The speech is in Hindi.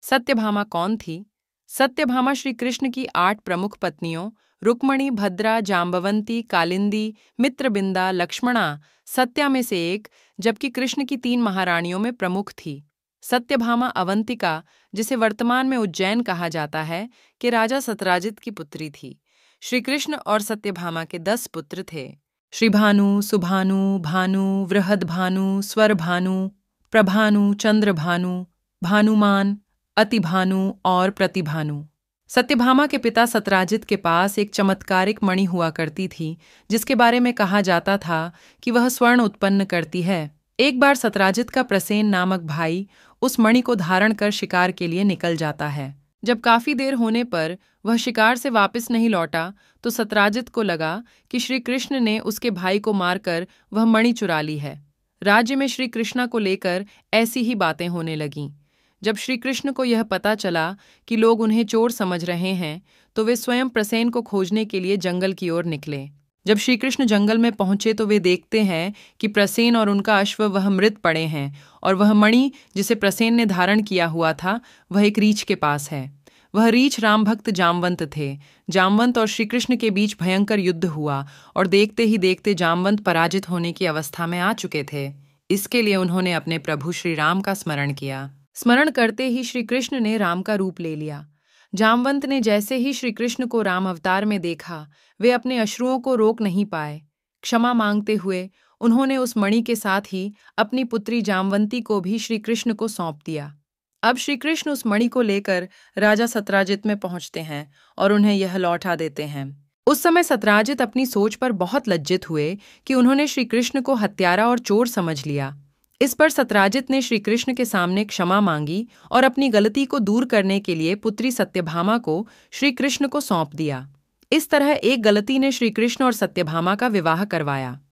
सत्यभामा कौन थी? सत्यभामा श्री कृष्ण की 8 प्रमुख पत्नियों रुक्मणी, भद्रा, जाम्बवंती, कालिंदी, मित्रबिंदा, लक्ष्मणा, सत्या में से एक, जबकि कृष्ण की 3 महारानियों में प्रमुख थी। सत्यभामा अवंतिका, जिसे वर्तमान में उज्जैन कहा जाता है, के राजा सतराजित की पुत्री थी। श्री कृष्ण और सत्यभामा के 10 पुत्र थे। श्री भानु, सुभानु, भानु, वृहदभानु, स्वरभानु, प्रभानु, चंद्रभानु, भानुमान, अतिभानु और प्रतिभानु। सत्यभामा के पिता सतराजित के पास एक चमत्कारिक मणि हुआ करती थी, जिसके बारे में कहा जाता था कि वह स्वर्ण उत्पन्न करती है। एक बार सतराजित का प्रसेन नामक भाई उस मणि को धारण कर शिकार के लिए निकल जाता है। जब काफी देर होने पर वह शिकार से वापस नहीं लौटा, तो सतराजित को लगा कि श्री कृष्ण ने उसके भाई को मारकर वह मणि चुरा ली है। राज्य में श्री कृष्ण को लेकर ऐसी ही बातें होने लगीं। जब श्री कृष्ण को यह पता चला कि लोग उन्हें चोर समझ रहे हैं, तो वे स्वयं प्रसेन को खोजने के लिए जंगल की ओर निकले। जब श्री कृष्ण जंगल में पहुंचे तो वे देखते हैं कि प्रसेन और उनका अश्व वह मृत पड़े हैं, और वह मणि जिसे प्रसेन ने धारण किया हुआ था वह एक रीछ के पास है। वह रीछ राम भक्त जामवंत थे। जामवंत और श्री कृष्ण के बीच भयंकर युद्ध हुआ, और देखते ही देखते जामवंत पराजित होने की अवस्था में आ चुके थे। इसके लिए उन्होंने अपने प्रभु श्री राम का स्मरण किया। स्मरण करते ही श्री कृष्ण ने राम का रूप ले लिया। जामवंत ने जैसे ही श्री कृष्ण को राम अवतार में देखा, वे अपने अश्रुओं को रोक नहीं पाए। क्षमा मांगते हुए उन्होंने उस मणि के साथ ही अपनी पुत्री जामवंती को भी श्री कृष्ण को सौंप दिया। अब श्री कृष्ण उस मणि को लेकर राजा सतराजित में पहुंचते हैं और उन्हें यह लौटा देते हैं। उस समय सतराजित अपनी सोच पर बहुत लज्जित हुए कि उन्होंने श्री कृष्ण को हत्यारा और चोर समझ लिया। इस पर सतराजित ने श्री कृष्ण के सामने क्षमा मांगी और अपनी गलती को दूर करने के लिए पुत्री सत्यभामा को श्री कृष्ण को सौंप दिया। इस तरह एक गलती ने श्री कृष्ण और सत्यभामा का विवाह करवाया।